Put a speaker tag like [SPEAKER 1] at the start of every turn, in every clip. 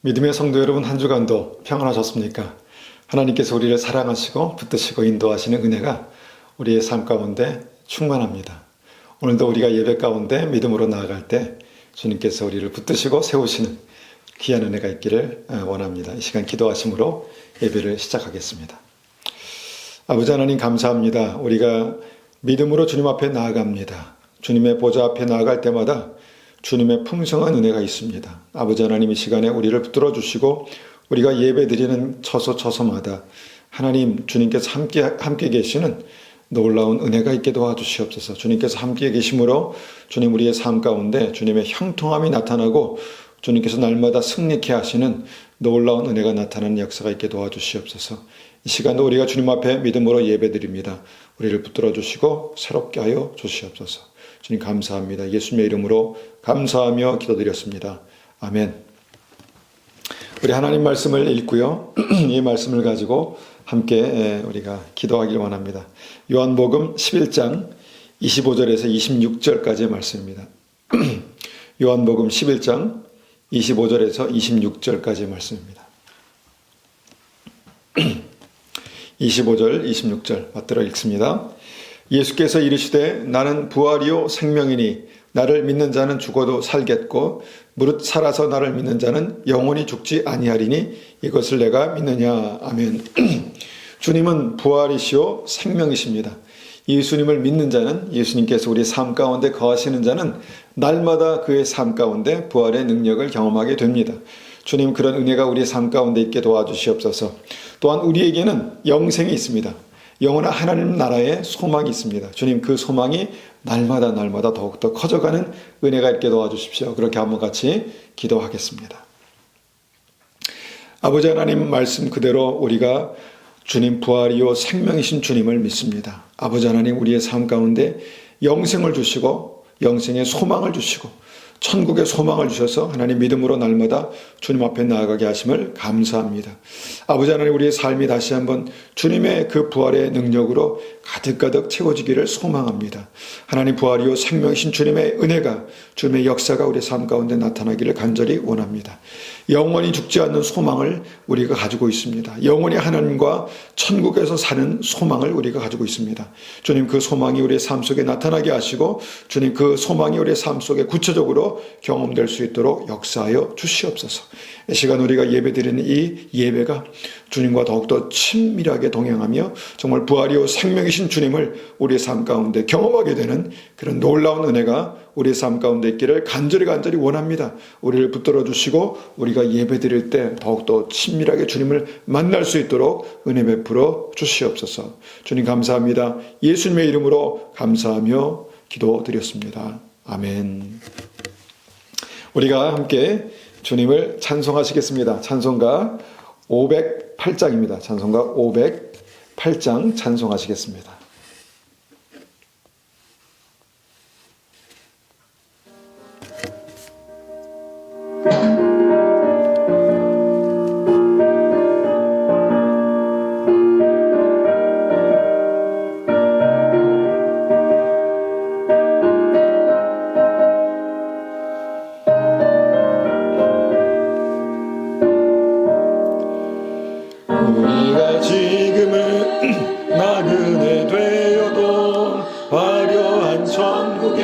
[SPEAKER 1] 믿음의 성도 여러분, 한 주간도 평안하셨습니까? 하나님께서 우리를 사랑하시고 붙드시고 인도하시는 은혜가 우리의 삶 가운데 충만합니다. 오늘도 우리가 예배 가운데 믿음으로 나아갈 때 주님께서 우리를 붙드시고 세우시는 귀한 은혜가 있기를 원합니다. 이 시간 기도하심으로 예배를 시작하겠습니다. 아버지 하나님 감사합니다. 우리가 믿음으로 주님 앞에 나아갑니다. 주님의 보좌 앞에 나아갈 때마다 주님의 풍성한 은혜가 있습니다. 아버지 하나님 이 시간에 우리를 붙들어 주시고 우리가 예배 드리는 처소처소마다 하나님 주님께서 함께 계시는 놀라운 은혜가 있게 도와주시옵소서. 주님께서 함께 계심으로 주님 우리의 삶 가운데 주님의 형통함이 나타나고 주님께서 날마다 승리케 하시는 놀라운 은혜가 나타나는 역사가 있게 도와주시옵소서. 이 시간도 우리가 주님 앞에 믿음으로 예배 드립니다. 우리를 붙들어 주시고 새롭게 하여 주시옵소서. 주님 감사합니다. 예수님의 이름으로 감사하며 기도드렸습니다. 아멘. 우리 하나님 말씀을 읽고요. 이 말씀을 가지고 함께 우리가 기도하길 원합니다. 요한복음 11장 25절에서 26절까지의 말씀입니다. 요한복음 11장 25절에서 26절까지의 말씀입니다. 25절, 26절 받들어 읽습니다. 예수께서 이르시되 나는 부활이요 생명이니 나를 믿는 자는 죽어도 살겠고 무릇 살아서 나를 믿는 자는 영원히 죽지 아니하리니 이것을 내가 믿느냐. 아멘. 주님은 부활이시요 생명이십니다. 예수님을 믿는 자는, 예수님께서 우리 삶 가운데 거하시는 자는 날마다 그의 삶 가운데 부활의 능력을 경험하게 됩니다. 주님 그런 은혜가 우리의 삶 가운데 있게 도와주시옵소서. 또한 우리에게는 영생이 있습니다. 영원한 하나님 나라의 소망이 있습니다. 주님 그 소망이 날마다 더욱더 커져가는 은혜가 있게 도와주십시오. 그렇게 한번 같이 기도하겠습니다. 아버지 하나님 말씀 그대로 우리가 주님 부활이요 생명이신 주님을 믿습니다. 아버지 하나님 우리의 삶 가운데 영생을 주시고 영생의 소망을 주시고 천국의 소망을 주셔서 하나님 믿음으로 날마다 주님 앞에 나아가게 하심을 감사합니다. 아버지 하나님 우리의 삶이 다시 한번 주님의 그 부활의 능력으로 가득가득 채워지기를 소망합니다. 하나님 부활이요 생명이신 주님의 은혜가 주님의 역사가 우리의 삶 가운데 나타나기를 간절히 원합니다. 영원히 죽지 않는 소망을 우리가 가지고 있습니다. 영원히 하나님과 천국에서 사는 소망을 우리가 가지고 있습니다. 주님 그 소망이 우리의 삶 속에 나타나게 하시고 주님 그 소망이 우리의 삶 속에 구체적으로 경험될 수 있도록 역사하여 주시옵소서. 이 시간 우리가 예배드리는 이 예배가 주님과 더욱더 친밀하게 동행하며 정말 부활이요 생명이신 주님을 우리의 삶 가운데 경험하게 되는 그런 놀라운 은혜가 우리의 삶 가운데 있기를 간절히 원합니다. 우리를 붙들어 주시고 우리가 예배드릴 때 더욱더 친밀하게 주님을 만날 수 있도록 은혜 베풀어 주시옵소서. 주님 감사합니다. 예수님의 이름으로 감사하며 기도드렸습니다. 아멘. 우리가 함께 주님을 찬송하시겠습니다. 찬송가 508장입니다. 찬송가 508장 찬송하시겠습니다.
[SPEAKER 2] 우리가 지금은 나그네 되어도 화려한 천국에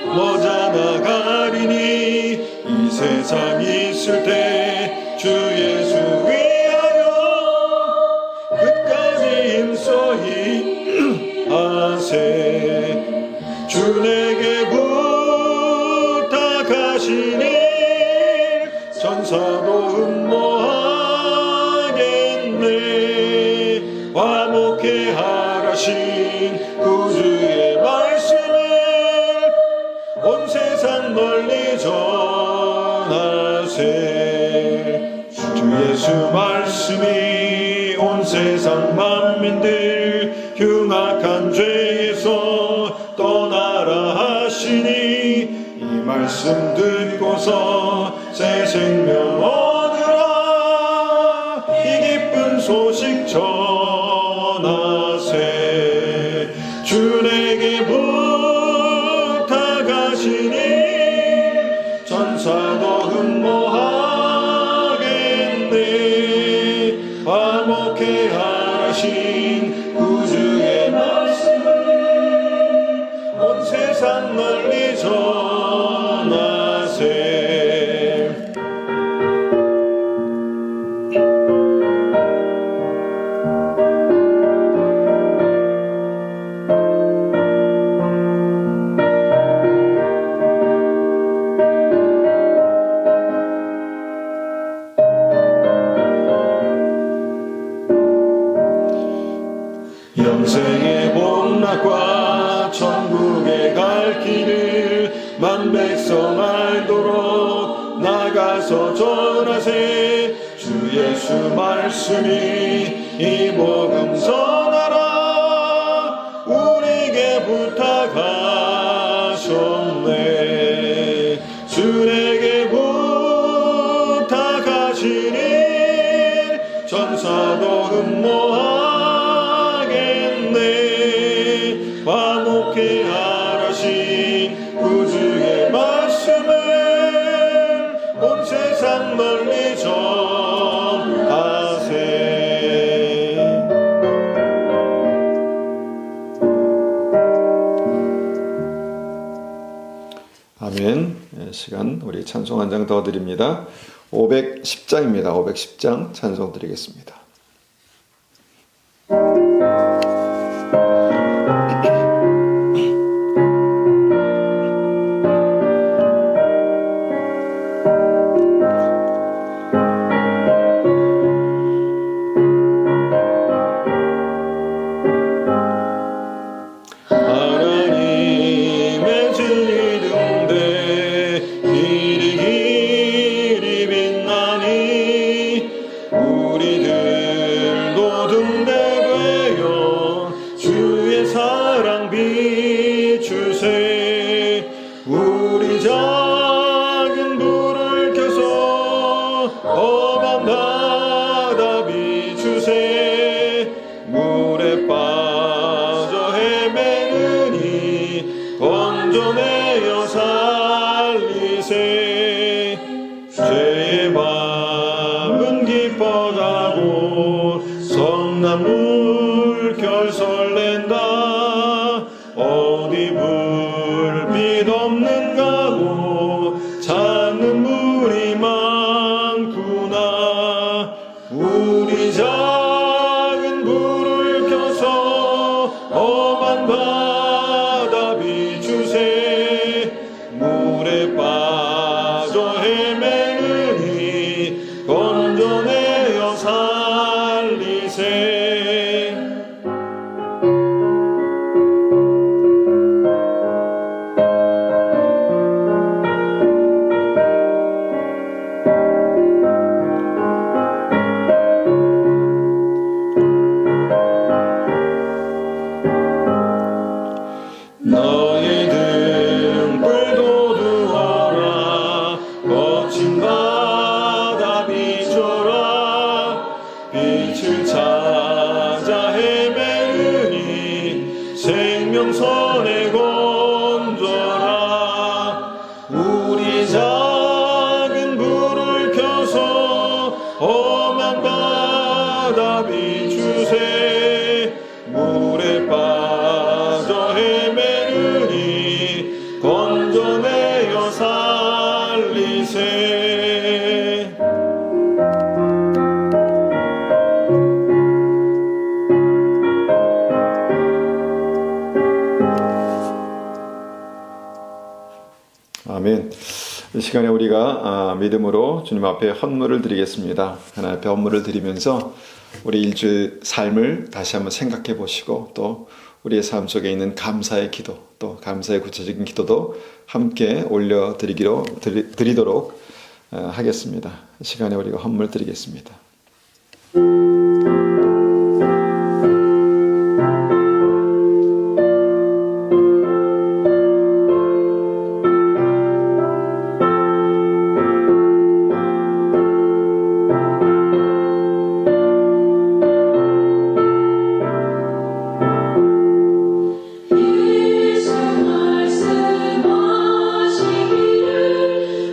[SPEAKER 2] 머자 나가리니 이 세상 있을 때 주 예수 위하여 끝까지 힘써 하세. 주 내게 부탁하시니 전사도 음모하겠네. 화목해 하라신 구주의 말씀을 온 세상 널리 전하세. 주 예수 말씀이 온 세상 만민들 흉악한 죄에서 떠나라 하시니 이 말씀 듣고서 새 생명 얻으라. 이 기쁜 소식 전하세. 주 내게 부탁하시니 전사도 흠모하겠네. 만 백성 알도록 나가서 전하세. 주 예수 말씀이 이 복음 전하라 우리에게 부탁하셨네. 주에게 부탁하시니 전사도 흠모하겠네. 화목해 하라신 구주의 말씀을 온 세상 널리 전하세.
[SPEAKER 1] 아멘. 시간 우리 찬송 한 장 더 드립니다. 510장입니다. 510장 찬송 드리겠습니다.
[SPEAKER 2] 하나님의 진리 등대 길이 길이 빛나니 우리들도 등대되어 주의 사랑 비추세. 우리 작은 불을 켜서 험한 바다 비추세. 물에 빠져 헤매느니 건져내어 살리세. 죄의 마음은 기뻐가고 성난 물결 설렌다. 어디 불빛 없는가고 찾는 물이 많구나. 우리 작은 불을 켜서 험한 바다 비추세. 물에 빠져 헤매느니 건져내어 살리세. 너희 등불 도두어라 거친 바다 비춰라. 빛을 찾아 헤매느니 생명선에 건져라. 우리 작은 불을 켜서 험한 바다 비추세. 물에 빠져 헤매느니 건져내어 살리세.
[SPEAKER 1] 아멘. 이 시간에 우리가 믿음으로 주님 앞에 헌물을 드리겠습니다. 하나님 앞에 헌물을 드리면서 우리 일주일 삶을 다시 한번 생각해 보시고 또 우리의 삶 속에 있는 감사의 기도 또 감사의 구체적인 기도도 함께 드리도록 하겠습니다. 이 시간에 우리가 헌물 드리겠습니다.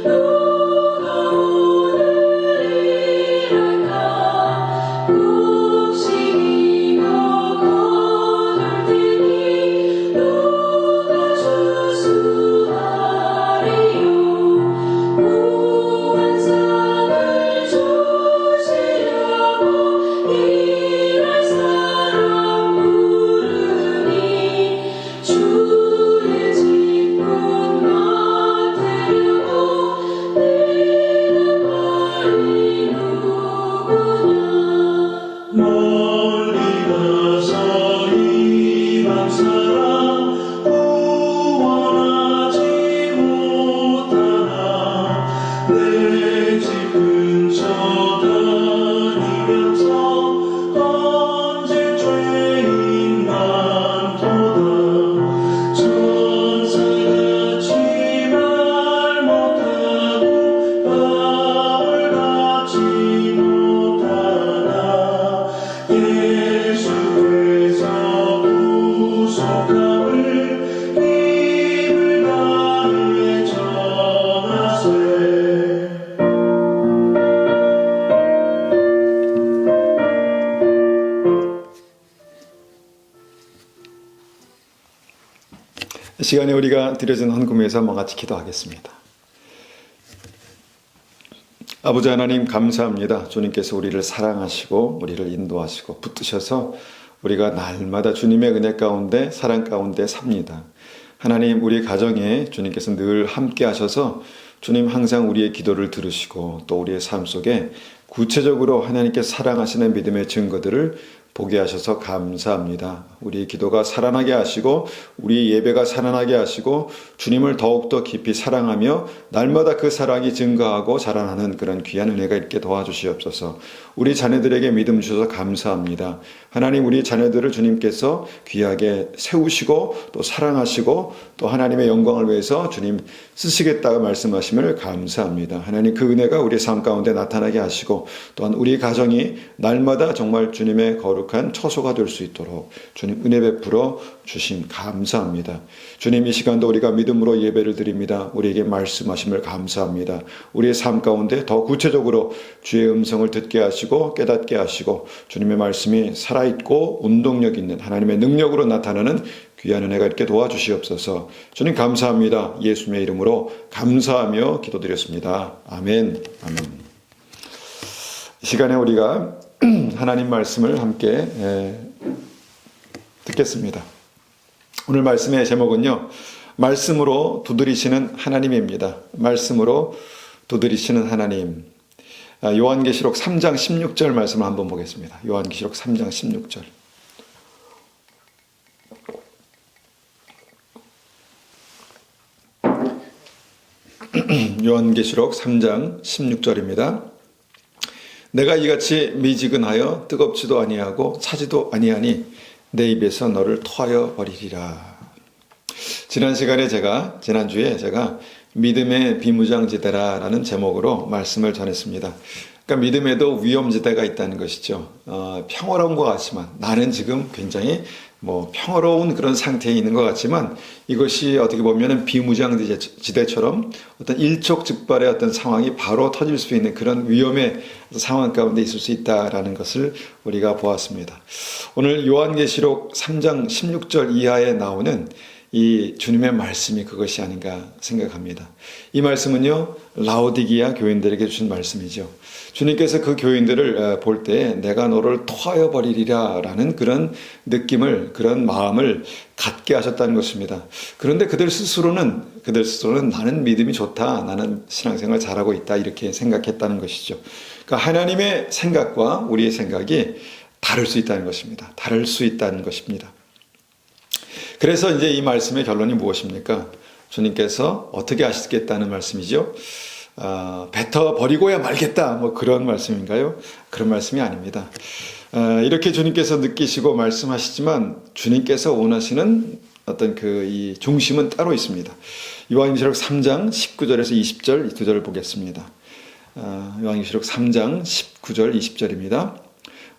[SPEAKER 3] 누가 오늘이랄까
[SPEAKER 1] 시간에 우리가 드려진 헌금에서 같이 기도하겠습니다. 아버지 하나님 감사합니다. 주님께서 우리를 사랑하시고 우리를 인도하시고 붙드셔서 우리가 날마다 주님의 은혜 가운데 사랑 가운데 삽니다. 하나님 우리 가정에 주님께서 늘 함께 하셔서 주님 항상 우리의 기도를 들으시고 또 우리의 삶 속에 구체적으로 하나님께 사랑하시는 믿음의 증거들을 보게 하셔서 감사합니다. 우리의 기도가 살아나게 하시고 우리의 예배가 살아나게 하시고 주님을 더욱더 깊이 사랑하며 날마다 그 사랑이 증가하고 자라나는 그런 귀한 은혜가 있게 도와주시옵소서. 우리 자녀들에게 믿음 주셔서 감사합니다. 하나님 우리 자녀들을 주님께서 귀하게 세우시고 또 사랑하시고 또 하나님의 영광을 위해서 주님 쓰시겠다고 말씀하심을 감사합니다. 하나님 그 은혜가 우리 삶 가운데 나타나게 하시고 또한 우리 가정이 날마다 정말 주님의 거룩한 처소가 될 수 있도록 주님 은혜 베풀어 주심 감사합니다. 주님 이 시간도 우리가 믿음으로 예배를 드립니다. 우리에게 말씀하심을 감사합니다. 우리의 삶 가운데 더 구체적으로 주의 음성을 듣게 하시고 깨닫게 하시고 주님의 말씀이 살아있고 운동력 있는 하나님의 능력으로 나타나는 귀한 은혜가 있게 도와주시옵소서. 주님 감사합니다. 예수님의 이름으로 감사하며 기도드렸습니다. 아멘. 아멘. 이 시간에 우리가 하나님 말씀을 함께 듣겠습니다. 오늘 말씀의 제목은요, 말씀으로 두드리시는 하나님입니다. 말씀으로 두드리시는 하나님. 요한계시록 3장 16절 말씀을 한번 보겠습니다. 요한계시록 3장 16절. 요한계시록 3장 16절입니다. 내가 이같이 미지근하여 뜨겁지도 아니하고 차지도 아니하니 내 입에서 너를 토하여 버리리라. 지난주에 제가 믿음의 비무장지대라는 제목으로 말씀을 전했습니다. 그러니까 믿음에도 위험지대가 있다는 것이죠. 평화로운 것 같지만 나는 지금 굉장히 평화로운 그런 상태에 있는 것 같지만 이것이 어떻게 보면 비무장지대처럼 어떤 일촉즉발의 어떤 상황이 바로 터질 수 있는 그런 위험의 상황 가운데 있을 수 있다라는 것을 우리가 보았습니다. 오늘 요한계시록 3장 16절 이하에 나오는 이 주님의 말씀이 그것이 아닌가 생각합니다. 이 말씀은요, 라오디기아 교인들에게 주신 말씀이죠. 주님께서 그 교인들을 볼 때 내가 너를 토하여 버리리라 라는 그런 느낌을, 그런 마음을 갖게 하셨다는 것입니다. 그런데 그들 스스로는 나는 믿음이 좋다, 나는 신앙생활 잘하고 있다 이렇게 생각했다는 것이죠. 그러니까 하나님의 생각과 우리의 생각이 다를 수 있다는 것입니다. 다를 수 있다는 것입니다. 그래서 이제 이 말씀의 결론이 무엇입니까? 주님께서 어떻게 하시겠다는 말씀이죠? 뱉어 버리고야 말겠다, 그런 말씀인가요? 그런 말씀이 아닙니다. 이렇게 주님께서 느끼시고 말씀하시지만 주님께서 원하시는 어떤 이 중심은 따로 있습니다. 요한계시록 3장 19절에서 20절 이 두 절을 보겠습니다. 요한계시록 3장 19절 20절입니다.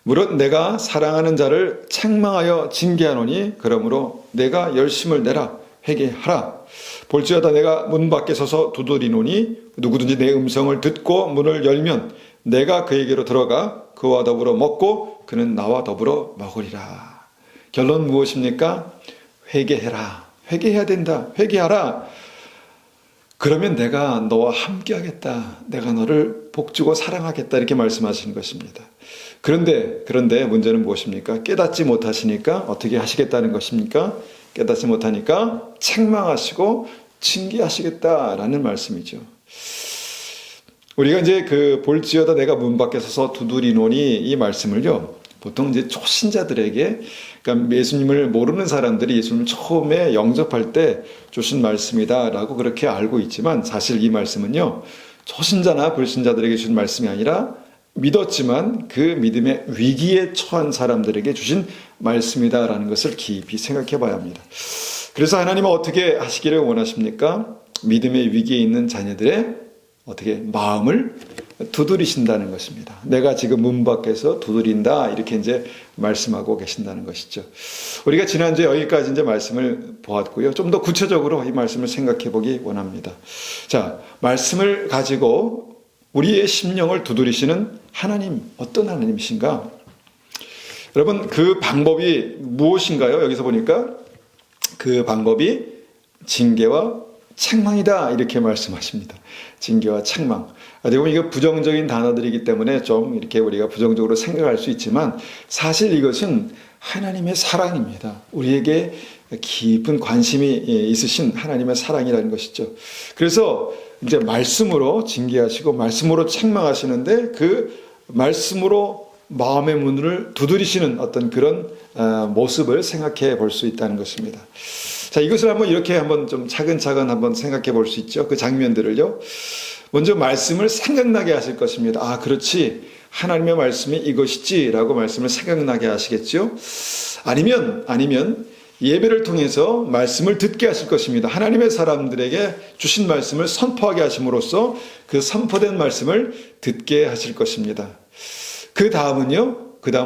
[SPEAKER 1] 무릇 내가 사랑하는 자를 책망하여 징계하노니 그러므로 내가 열심을 내라 회개하라. 볼지어다 내가 문 밖에 서서 두드리노니 누구든지 내 음성을 듣고 문을 열면 내가 그에게로 들어가 그와 더불어 먹고 그는 나와 더불어 먹으리라. 결론 무엇입니까? 회개해라. 회개해야 된다. 회개하라. 그러면 내가 너와 함께 하겠다. 내가 너를 복주고 사랑하겠다. 이렇게 말씀하시는 것입니다. 그런데 문제는 무엇입니까? 깨닫지 못하시니까 어떻게 하시겠다는 것입니까? 깨닫지 못하니까 책망하시고 징계하시겠다라는 말씀이죠. 우리가 이제 볼지어다 내가 문 밖에 서서 두드리노니 이 말씀을요, 보통 이제 초신자들에게, 그러니까 예수님을 모르는 사람들이 예수님을 처음에 영접할 때 주신 말씀이다라고 그렇게 알고 있지만 사실 이 말씀은요, 초신자나 불신자들에게 주신 말씀이 아니라 믿었지만 그 믿음의 위기에 처한 사람들에게 주신 말씀이다라는 것을 깊이 생각해 봐야 합니다. 그래서 하나님은 어떻게 하시기를 원하십니까? 믿음의 위기에 있는 자녀들의 어떻게 마음을 두드리신다는 것입니다. 내가 지금 문 밖에서 두드린다 이렇게 이제 말씀하고 계신다는 것이죠. 우리가 지난주에 여기까지 이제 말씀을 보았고요. 좀 더 구체적으로 이 말씀을 생각해 보기 원합니다. 자, 말씀을 가지고 우리의 심령을 두드리시는 하나님, 어떤 하나님이신가? 여러분, 그 방법이 무엇인가요? 여기서 보니까 그 방법이 징계와 책망이다 이렇게 말씀하십니다. 징계와 책망. 어떻게 보면 이거 부정적인 단어들이기 때문에 좀 이렇게 우리가 부정적으로 생각할 수 있지만 사실 이것은 하나님의 사랑입니다. 우리에게 깊은 관심이 있으신 하나님의 사랑이라는 것이죠. 그래서 이제 말씀으로 징계하시고 말씀으로 책망하시는데 그 말씀으로 마음의 문을 두드리시는 어떤 그런 모습을 생각해 볼 수 있다는 것입니다. 자, 이것을 한번 이렇게 한번 좀 차근차근 한번 생각해 볼 수 있죠. 그 장면들을요. 먼저 말씀을 생각나게 하실 것입니다. 아, 그렇지. 하나님의 말씀이 이것이지라고 말씀을 생각나게 하시겠죠. 아니면 예배를 통해서 말씀을 듣게 하실 것입니다. 하나님의 사람들에게 주신 말씀을 선포하게 하심으로써 그 선포된 말씀을 듣게 하실 것입니다. 그 다음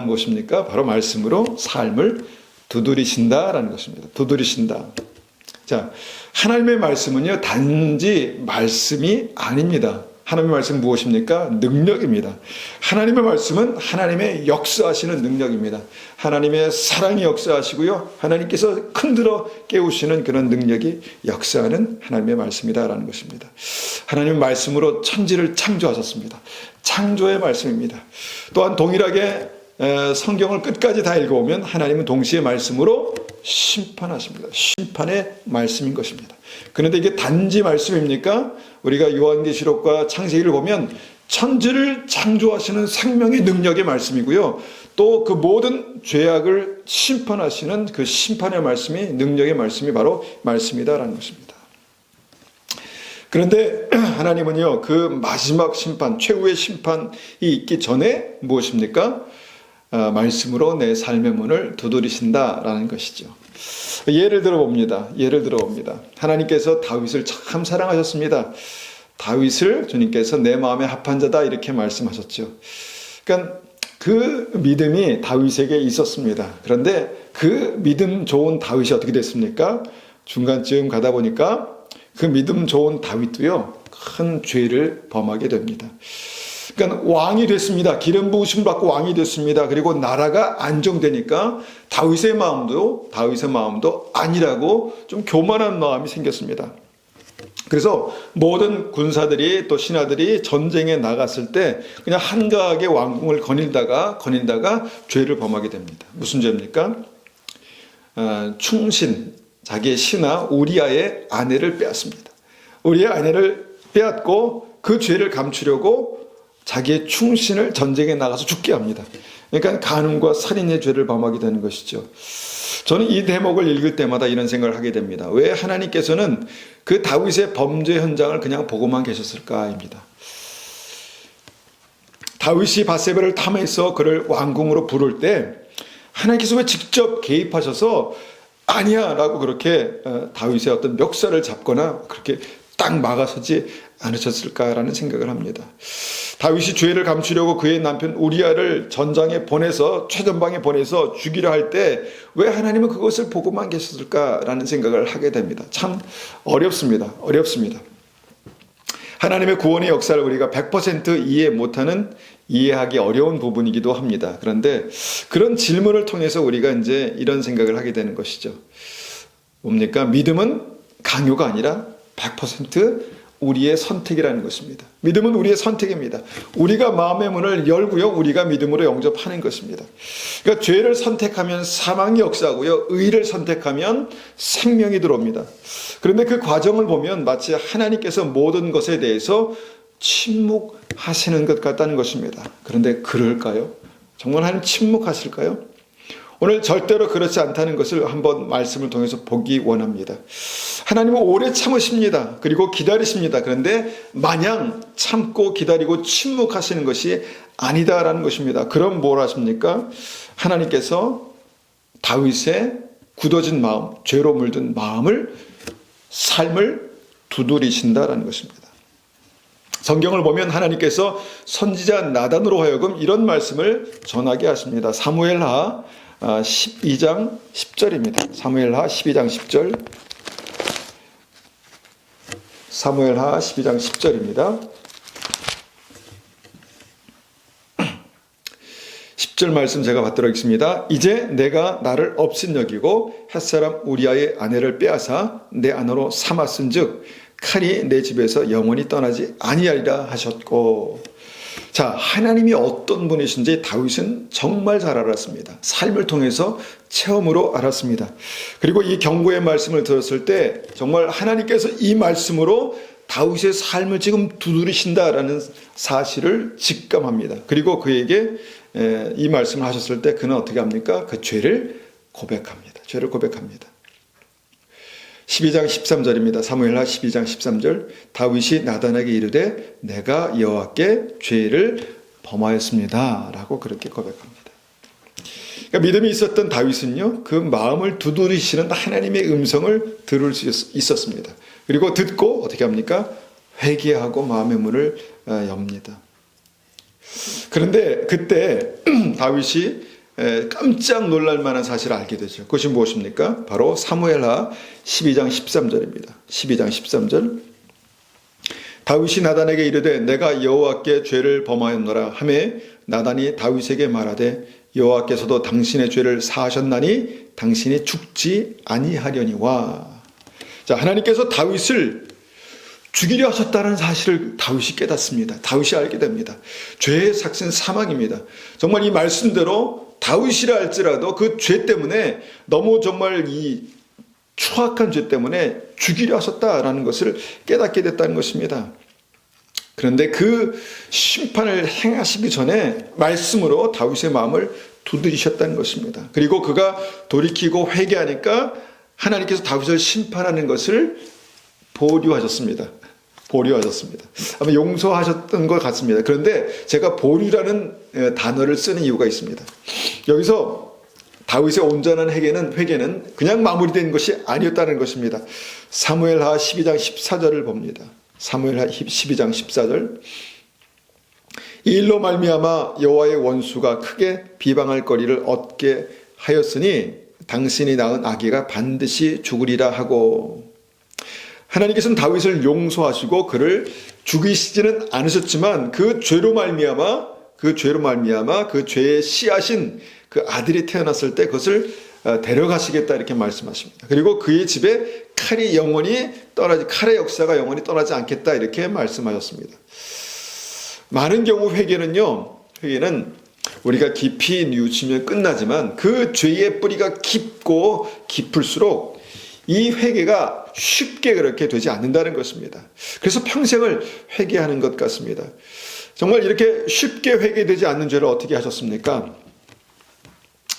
[SPEAKER 1] 무엇입니까? 바로 말씀으로 삶을 두드리신다라는 것입니다. 두드리신다. 자, 하나님의 말씀은요, 단지 말씀이 아닙니다. 하나님의 말씀은 무엇입니까? 능력입니다. 하나님의 말씀은 하나님의 역사하시는 능력입니다. 하나님의 사랑이 역사하시고요. 하나님께서 흔들어 깨우시는 그런 능력이 역사하는 하나님의 말씀이다라는 것입니다. 하나님의 말씀으로 천지를 창조하셨습니다. 창조의 말씀입니다. 또한 동일하게 성경을 끝까지 다 읽어오면 하나님은 동시에 말씀으로 심판하십니다. 심판의 말씀인 것입니다. 그런데 이게 단지 말씀입니까? 우리가 요한계시록과 창세기를 보면 천지를 창조하시는 생명의 능력의 말씀이고요. 또 그 모든 죄악을 심판하시는 그 심판의 말씀이 능력의 말씀이 바로 말씀이다라는 것입니다. 그런데 하나님은요, 그 마지막 심판, 최후의 심판이 있기 전에 무엇입니까? 말씀으로 내 삶의 문을 두드리신다라는 것이죠. 예를 들어봅니다. 하나님께서 다윗을 참 사랑하셨습니다. 다윗을 주님께서 내 마음에 합한 자다 이렇게 말씀하셨죠. 그러니까 그 믿음이 다윗에게 있었습니다. 그런데 그 믿음 좋은 다윗이 어떻게 됐습니까? 중간쯤 가다 보니까 그 믿음 좋은 다윗도요, 큰 죄를 범하게 됩니다. 그러니까 왕이 됐습니다. 기름 부으심 받고 왕이 됐습니다. 그리고 나라가 안정되니까 다윗의 마음도 아니라고 좀 교만한 마음이 생겼습니다. 그래서 모든 군사들이 또 신하들이 전쟁에 나갔을 때 그냥 한가하게 왕궁을 거닐다가 죄를 범하게 됩니다. 무슨 죄입니까? 충신, 자기의 신하 우리아의 아내를 빼앗습니다. 우리아의 아내를 빼앗고 그 죄를 감추려고 자기의 충신을 전쟁에 나가서 죽게 합니다. 그러니까 간음과 살인의 죄를 범하게 되는 것이죠. 저는 이 대목을 읽을 때마다 이런 생각을 하게 됩니다. 왜 하나님께서는 그 다윗의 범죄 현장을 그냥 보고만 계셨을까입니다. 다윗이 밧세바를 탐해서 그를 왕궁으로 부를 때 하나님께서 왜 직접 개입하셔서 아니야 라고 그렇게 다윗의 어떤 멱살을 잡거나 그렇게 딱 막아서지 않으셨을까라는 생각을 합니다. 다윗이 죄를 감추려고 그의 남편 우리아를 전장에 보내서 최전방에 보내서 죽이려 할 때 왜 하나님은 그것을 보고만 계셨을까라는 생각을 하게 됩니다. 참 어렵습니다. 하나님의 구원의 역사를 우리가 100% 이해 못하는, 이해하기 어려운 부분이기도 합니다. 그런데 그런 질문을 통해서 우리가 이제 이런 생각을 하게 되는 것이죠. 뭡니까? 믿음은 강요가 아니라 100% 우리의 선택이라는 것입니다. 믿음은 우리의 선택입니다. 우리가 마음의 문을 열고요, 우리가 믿음으로 영접하는 것입니다. 그러니까 죄를 선택하면 사망이 역사하고요, 의를 선택하면 생명이 들어옵니다. 그런데 그 과정을 보면 마치 하나님께서 모든 것에 대해서 침묵하시는 것 같다는 것입니다. 그런데 그럴까요? 정말 하나님 침묵하실까요? 오늘 절대로 그렇지 않다는 것을 한번 말씀을 통해서 보기 원합니다. 하나님은 오래 참으십니다. 그리고 기다리십니다. 그런데 마냥 참고 기다리고 침묵하시는 것이 아니다라는 것입니다. 그럼 뭘 하십니까? 하나님께서 다윗의 굳어진 마음, 죄로 물든 삶을 두드리신다라는 것입니다. 성경을 보면 하나님께서 선지자 나단으로 하여금 이런 말씀을 전하게 하십니다. 사무엘하 12장 10절입니다. 사무엘하 12장 10절. 사무엘하 12장 10절입니다. 10절 말씀 제가 받도록 하겠습니다. 이제 내가 나를 업신여기고 햇사람 우리아의 아내를 빼앗아 내 아내로 삼았은즉 칼이 내 집에서 영원히 떠나지 아니하리라 하셨고. 자, 하나님이 어떤 분이신지 다윗은 정말 잘 알았습니다. 삶을 통해서 체험으로 알았습니다. 그리고 이 경고의 말씀을 들었을 때 정말 하나님께서 이 말씀으로 다윗의 삶을 지금 두드리신다라는 사실을 직감합니다. 그리고 그에게 이 말씀을 하셨을 때 그는 어떻게 합니까? 그 죄를 고백합니다. 죄를 고백합니다. 12장 13절입니다. 사무엘하 12장 13절. 다윗이 나단에게 이르되 내가 여호와께 죄를 범하였습니다 라고 그렇게 고백합니다. 그러니까 믿음이 있었던 다윗은요, 그 마음을 두드리시는 하나님의 음성을 들을 수 있었습니다. 그리고 듣고 어떻게 합니까? 회개하고 마음의 문을 엽니다. 그런데 그때 다윗이 깜짝 놀랄 만한 사실을 알게 되죠. 그것이 무엇입니까? 바로 사무엘하 12장 13절입니다. 12장 13절. 다윗이 나단에게 이르되 내가 여호와께 죄를 범하였노라 하매 나단이 다윗에게 말하되 여호와께서도 당신의 죄를 사하셨나니 당신이 죽지 아니하려니와. 자, 하나님께서 다윗을 죽이려 하셨다는 사실을 다윗이 깨닫습니다. 다윗이 알게 됩니다. 죄의 삭은 사망입니다. 정말 이 말씀대로 다윗이라 할지라도 그 죄 때문에 너무 정말 이 추악한 죄 때문에 죽이려 하셨다라는 것을 깨닫게 됐다는 것입니다. 그런데 그 심판을 행하시기 전에 말씀으로 다윗의 마음을 두드리셨다는 것입니다. 그리고 그가 돌이키고 회개하니까 하나님께서 다윗을 심판하는 것을 보류하셨습니다. 보류하셨습니다. 아마 용서하셨던 것 같습니다. 그런데 제가 보류라는 단어를 쓰는 이유가 있습니다. 여기서 다윗의 온전한 회개는 그냥 마무리된 것이 아니었다는 것입니다. 사무엘하 12장 14절을 봅니다. 사무엘하 12장 14절. 이 일로 말미암아 여호와의 원수가 크게 비방할 거리를 얻게 하였으니 당신이 낳은 아기가 반드시 죽으리라 하고. 하나님께서는 다윗을 용서하시고 그를 죽이시지는 않으셨지만 그 죄로 말미암아 그 죄의 씨앗인 그 아들이 태어났을 때 그것을 데려가시겠다 이렇게 말씀하십니다. 그리고 그의 집에 칼의 역사가 영원히 떠나지 않겠다 이렇게 말씀하셨습니다. 많은 경우 회개는 우리가 깊이 뉘우치면 끝나지만 그 죄의 뿌리가 깊고 깊을수록 이 회개가 쉽게 그렇게 되지 않는다는 것입니다. 그래서 평생을 회개하는 것 같습니다. 정말 이렇게 쉽게 회개되지 않는 죄를 어떻게 하셨습니까?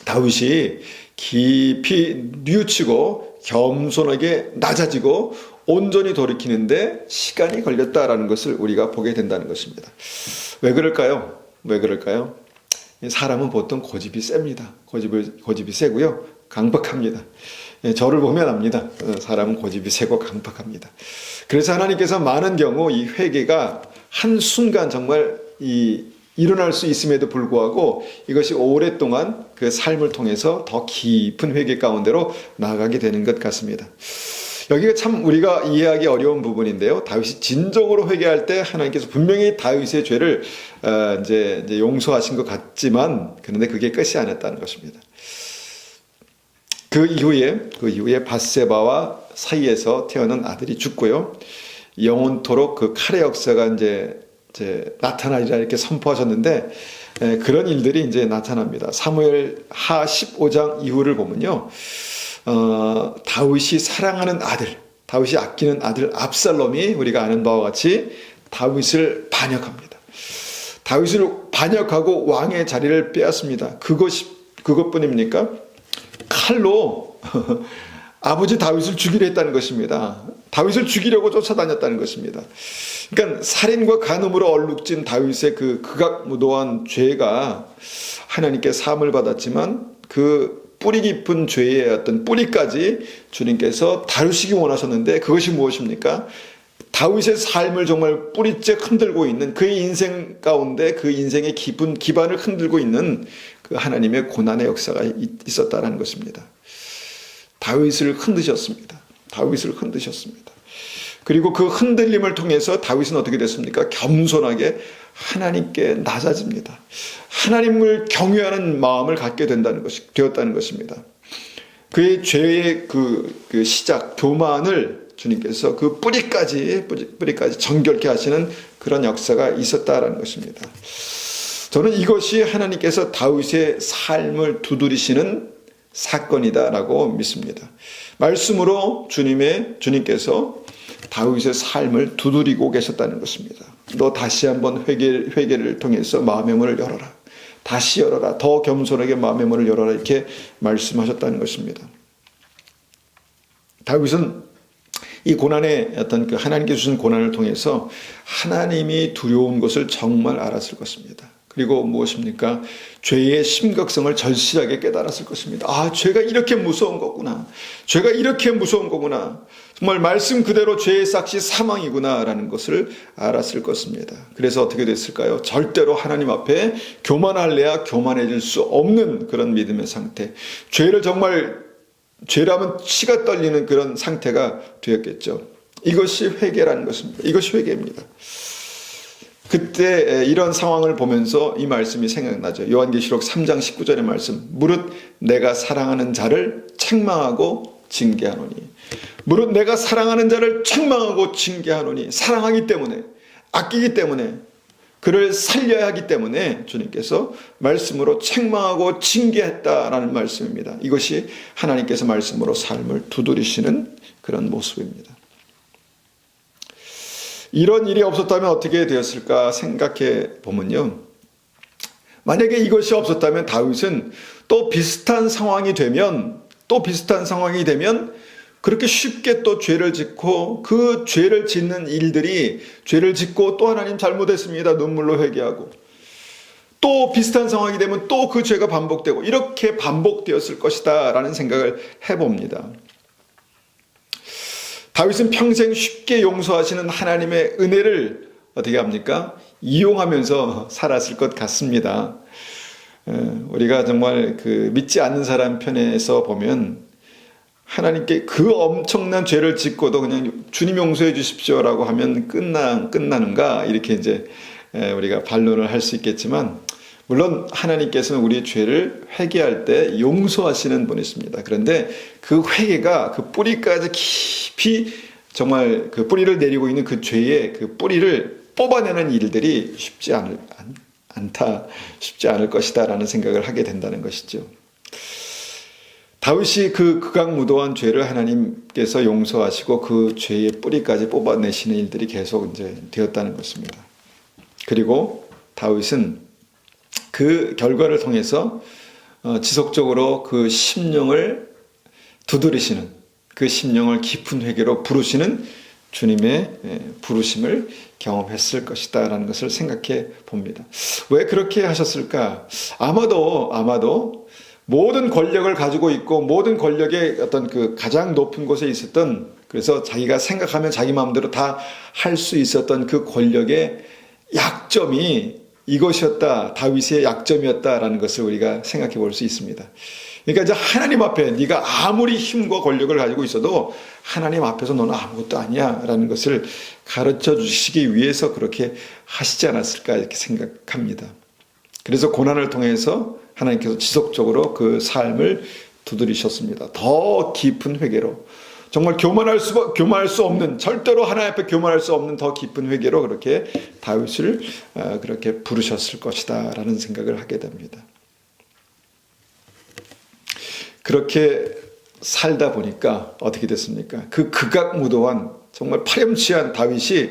[SPEAKER 1] 다윗이 깊이 뉘우치고 겸손하게 낮아지고 온전히 돌이키는데 시간이 걸렸다라는 것을 우리가 보게 된다는 것입니다. 왜 그럴까요? 사람은 보통 고집이 셉니다. 고집이 세고요. 강박합니다. 저를 보면 압니다. 사람은 고집이 세고 강박합니다. 그래서 하나님께서 많은 경우 이 회개가 한순간 정말 일어날 수 있음에도 불구하고 이것이 오랫동안 그 삶을 통해서 더 깊은 회개 가운데로 나아가게 되는 것 같습니다. 여기가 참 우리가 이해하기 어려운 부분인데요. 다윗이 진정으로 회개할 때 하나님께서 분명히 다윗의 죄를 이제 용서하신 것 같지만 그런데 그게 끝이 아니었다는 것입니다. 그 이후에 밧세바와 사이에서 태어난 아들이 죽고요. 영원토록 그 칼의 역사가 이제 나타나리라 이렇게 선포하셨는데 그런 일들이 이제 나타납니다. 사무엘하 15장 이후를 보면요. 다윗이 사랑하는 아들, 다윗이 아끼는 아들 압살롬이 우리가 아는 바와 같이 다윗을 반역합니다. 다윗을 반역하고 왕의 자리를 빼앗습니다. 그것뿐입니까? 칼로 아버지 다윗을 죽이려 했다는 것입니다. 다윗을 죽이려고 쫓아다녔다는 것입니다. 그러니까 살인과 간음으로 얼룩진 다윗의 그 극악무도한 죄가 하나님께 사함을 받았지만 그 뿌리 깊은 죄의 어떤 뿌리까지 주님께서 다루시기 원하셨는데 그것이 무엇입니까? 다윗의 삶을 정말 뿌리째 흔들고 있는 그의 인생 가운데 그 인생의 깊은 기반을 흔들고 있는 그 하나님의 고난의 역사가 있었다는 것입니다. 다윗을 흔드셨습니다. 그리고 그 흔들림을 통해서 다윗은 어떻게 됐습니까? 겸손하게 하나님께 낮아집니다. 하나님을 경외하는 마음을 갖게 되었다는 것입니다. 그의 죄의 그 시작, 교만을 주님께서 그 뿌리까지 정결케 하시는 그런 역사가 있었다라는 것입니다. 저는 이것이 하나님께서 다윗의 삶을 두드리시는 사건이다라고 믿습니다. 말씀으로 주님께서 다윗의 삶을 두드리고 계셨다는 것입니다. 너 다시 한번 회개를 통해서 마음의 문을 열어라. 다시 열어라. 더 겸손하게 마음의 문을 열어라. 이렇게 말씀하셨다는 것입니다. 다윗은 이 고난의 어떤 그 하나님께 주신 고난을 통해서 하나님이 두려운 것을 정말 알았을 것입니다. 그리고 무엇입니까? 죄의 심각성을 절실하게 깨달았을 것입니다. 아, 죄가 이렇게 무서운 거구나. 죄가 이렇게 무서운 거구나. 정말 말씀 그대로 죄의 삭시 사망이구나라는 것을 알았을 것입니다. 그래서 어떻게 됐을까요? 절대로 하나님 앞에 교만할래야 교만해질 수 없는 그런 믿음의 상태. 죄라면 치가 떨리는 그런 상태가 되었겠죠. 이것이 회개라는 것입니다. 이것이 회개입니다. 그때 이런 상황을 보면서 이 말씀이 생각나죠. 요한계시록 3장 19절의 말씀. 무릇 내가 사랑하는 자를 책망하고 징계하노니. 무릇 내가 사랑하는 자를 책망하고 징계하노니. 사랑하기 때문에, 아끼기 때문에, 그를 살려야 하기 때문에 주님께서 말씀으로 책망하고 징계했다라는 말씀입니다. 이것이 하나님께서 말씀으로 삶을 두드리시는 그런 모습입니다. 이런 일이 없었다면 어떻게 되었을까 생각해 보면요. 만약에 이것이 없었다면 다윗은 또 비슷한 상황이 되면 그렇게 쉽게 또 죄를 짓고 그 죄를 짓는 일들이 죄를 짓고 또 하나님 잘못했습니다. 눈물로 회개하고 또 비슷한 상황이 되면 또 그 죄가 반복되고 이렇게 반복되었을 것이다 라는 생각을 해봅니다. 다윗은 평생 쉽게 용서하시는 하나님의 은혜를 어떻게 합니까? 이용하면서 살았을 것 같습니다. 우리가 정말 그 믿지 않는 사람 편에서 보면 하나님께 그 엄청난 죄를 짓고도 그냥 주님 용서해 주십시오라고 하면 끝나는가 이렇게 이제 우리가 반론을 할 수 있겠지만 물론 하나님께서는 우리의 죄를 회개할 때 용서하시는 분이십니다. 그런데 그 회개가 그 뿌리까지 깊이 정말 그 뿌리를 내리고 있는 그 죄의 그 뿌리를 뽑아내는 일들이 쉽지 않을 것이다라는 생각을 하게 된다는 것이죠. 다윗이 그 극악무도한 죄를 하나님께서 용서하시고 그 죄의 뿌리까지 뽑아내시는 일들이 계속 이제 되었다는 것입니다. 그리고 다윗은 그 결과를 통해서 지속적으로 그 심령을 두드리시는 그 심령을 깊은 회개로 부르시는 주님의 부르심을 경험했을 것이다 라는 것을 생각해 봅니다. 왜 그렇게 하셨을까? 아마도 모든 권력을 가지고 있고 모든 권력의 어떤 그 가장 높은 곳에 있었던 그래서 자기가 생각하면 자기 마음대로 다 할 수 있었던 그 권력의 약점이 이것이었다. 다윗의 약점이었다라는 것을 우리가 생각해 볼 수 있습니다. 그러니까 이제 하나님 앞에 네가 아무리 힘과 권력을 가지고 있어도 하나님 앞에서 너는 아무것도 아니야 라는 것을 가르쳐 주시기 위해서 그렇게 하시지 않았을까 이렇게 생각합니다. 그래서 고난을 통해서 하나님께서 지속적으로 그 삶을 두드리셨습니다. 더 깊은 회개로 정말 교만할 수 없는 절대로 하나님 앞에 교만할 수 없는 더 깊은 회개로 그렇게 다윗을 그렇게 부르셨을 것이다 라는 생각을 하게 됩니다. 그렇게 살다 보니까 어떻게 됐습니까? 그 극악무도한 정말 파렴치한 다윗이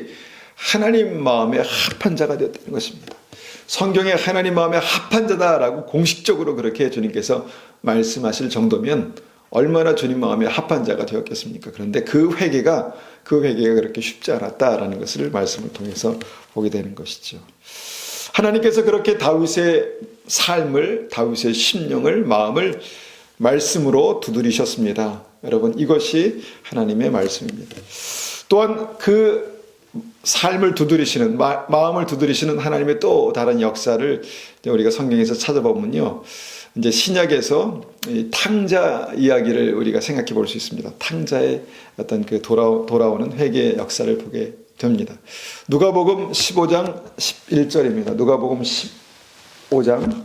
[SPEAKER 1] 하나님 마음에 합한 자가 되었다는 것입니다. 성경에 하나님 마음에 합한 자다라고 공식적으로 그렇게 주님께서 말씀하실 정도면 얼마나 주님 마음에 합한 자가 되었겠습니까? 그런데 그 회개가 그렇게 쉽지 않았다라는 것을 말씀을 통해서 보게 되는 것이죠. 하나님께서 그렇게 다윗의 삶을, 다윗의 심령을, 마음을 말씀으로 두드리셨습니다. 여러분, 이것이 하나님의 말씀입니다. 또한 그 삶을 두드리시는, 마음을 두드리시는 하나님의 또 다른 역사를 우리가 성경에서 찾아보면요. 이제 신약에서 이 탕자 이야기를 우리가 생각해 볼 수 있습니다. 탕자의 어떤 그 돌아오는 회개의 역사를 보게 됩니다. 누가복음 15장 11절입니다. 누가복음 15장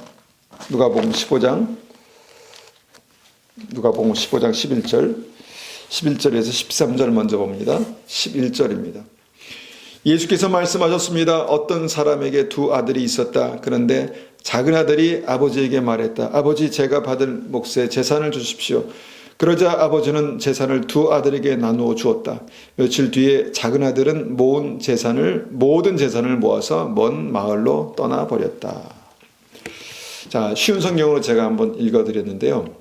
[SPEAKER 1] 11절 11절에서 13절 먼저 봅니다. 11절입니다. 예수께서 말씀하셨습니다. 어떤 사람에게 두 아들이 있었다. 그런데 작은 아들이 아버지에게 말했다. 아버지, 제가 받을 몫의 재산을 주십시오. 그러자 아버지는 재산을 두 아들에게 나누어 주었다. 며칠 뒤에 작은 아들은 모든 재산을 모아서 먼 마을로 떠나버렸다. 자, 쉬운 성경으로 제가 한번 읽어드렸는데요.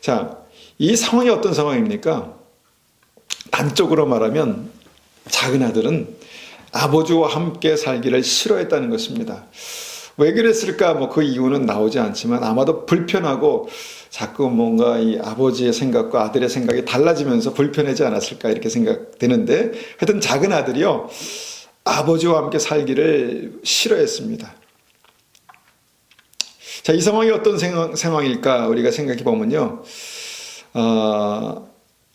[SPEAKER 1] 자, 이 상황이 어떤 상황입니까? 단적으로 말하면 작은 아들은 아버지와 함께 살기를 싫어했다는 것입니다. 왜 그랬을까? 그 이유는 나오지 않지만 아마도 불편하고 자꾸 뭔가 이 아버지의 생각과 아들의 생각이 달라지면서 불편하지 않았을까 이렇게 생각되는데, 하여튼 작은 아들이요, 아버지와 함께 살기를 싫어했습니다. 자, 이 상황이 어떤 상황일까 우리가 생각해 보면요,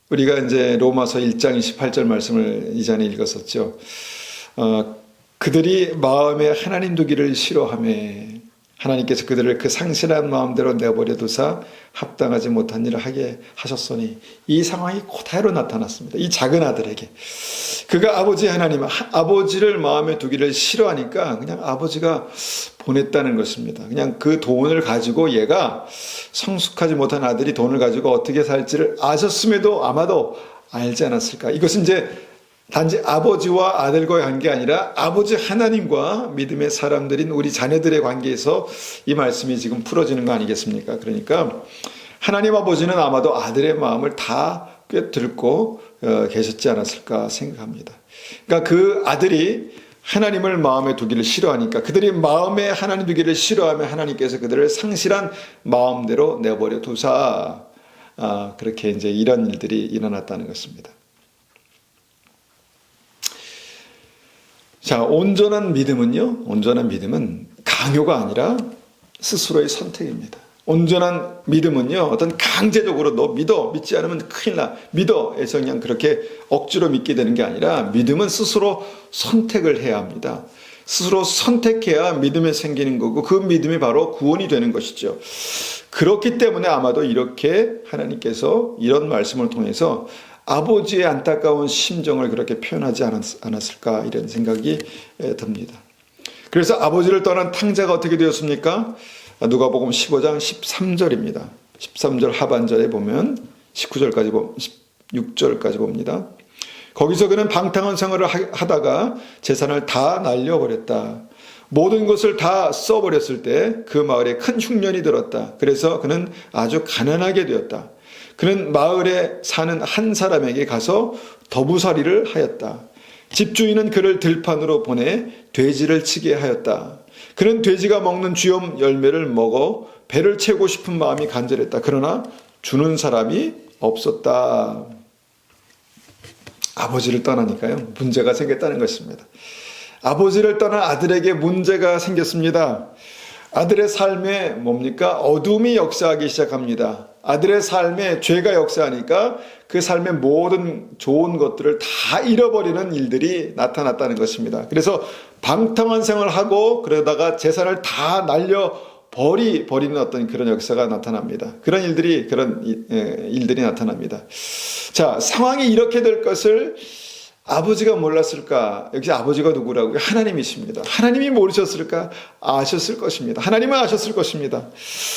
[SPEAKER 1] 우리가 이제 로마서 1장 28절 말씀을 이전에 읽었었죠. 그들이 마음에 하나님 두기를 싫어하며 하나님께서 그들을 그 상실한 마음대로 내버려 두사 합당하지 못한 일을 하게 하셨으니, 이 상황이 그대로 나타났습니다. 이 작은 아들에게 그가 아버지를 마음에 두기를 싫어하니까 그냥 아버지가 보냈다는 것입니다. 그냥 그 돈을 가지고, 얘가 성숙하지 못한 아들이 돈을 가지고 어떻게 살지를 아셨음에도 아마도 알지 않았을까. 이것은 이제 단지 아버지와 아들과의 관계 아니라 아버지 하나님과 믿음의 사람들인 우리 자녀들의 관계에서 이 말씀이 지금 풀어지는 거 아니겠습니까? 그러니까 하나님 아버지는 아마도 아들의 마음을 다 꿰뚫고 계셨지 않았을까 생각합니다. 그러니까 그 아들이 하나님을 마음에 두기를 싫어하니까, 그들이 마음에 하나님 두기를 싫어하면 하나님께서 그들을 상실한 마음대로 내버려 두사, 그렇게 이제 이런 일들이 일어났다는 것입니다. 자, 온전한 믿음은 강요가 아니라 스스로의 선택입니다. 온전한 믿음은요, 어떤 강제적으로 너 믿어, 믿지 않으면 큰일 나, 믿어 해서 그냥 그렇게 억지로 믿게 되는 게 아니라, 믿음은 스스로 선택을 해야 합니다. 스스로 선택해야 믿음이 생기는 거고, 그 믿음이 바로 구원이 되는 것이죠. 그렇기 때문에 아마도 이렇게 하나님께서 이런 말씀을 통해서 아버지의 안타까운 심정을 그렇게 표현하지 않았을까, 이런 생각이 듭니다. 그래서 아버지를 떠난 탕자가 어떻게 되었습니까? 누가복음 15장 13절입니다. 13절 하반절에 보면 16절까지 봅니다. 거기서 그는 방탕한 생활을 하다가 재산을 다 날려버렸다. 모든 것을 다 써버렸을 때 그 마을에 큰 흉년이 들었다. 그래서 그는 아주 가난하게 되었다. 그는 마을에 사는 한 사람에게 가서 더부살이를 하였다. 집주인은 그를 들판으로 보내 돼지를 치게 하였다. 그는 돼지가 먹는 쥐염 열매를 먹어 배를 채우고 싶은 마음이 간절했다. 그러나 주는 사람이 없었다. 아버지를 떠나니까요, 문제가 생겼다는 것입니다. 아버지를 떠난 아들에게 문제가 생겼습니다. 아들의 삶에 뭡니까? 어둠이 역사하기 시작합니다. 아들의 삶에 죄가 역사하니까 그 삶의 모든 좋은 것들을 다 잃어버리는 일들이 나타났다는 것입니다. 그래서 방탕한 생활을 하고 그러다가 재산을 다 날려버리는 어떤 그런 역사가 나타납니다. 그런 일들이 나타납니다. 자, 상황이 이렇게 될 것을 아버지가 몰랐을까? 여기서 아버지가 누구라고요? 하나님이십니다. 하나님이 모르셨을까? 아셨을 것입니다. 하나님은 아셨을 것입니다.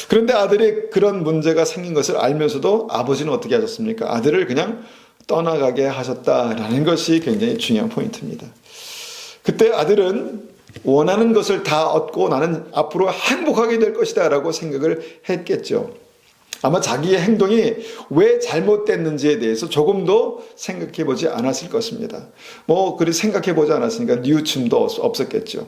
[SPEAKER 1] 그런데 아들이 그런 문제가 생긴 것을 알면서도 아버지는 어떻게 하셨습니까? 아들을 그냥 떠나가게 하셨다라는 것이 굉장히 중요한 포인트입니다. 그때 아들은 원하는 것을 다 얻고 나는 앞으로 행복하게 될 것이다 라고 생각을 했겠죠. 아마 자기의 행동이 왜 잘못됐는지에 대해서 조금도 생각해 보지 않았을 것입니다. 그리 생각해 보지 않았으니까 뉘우침도 없었겠죠.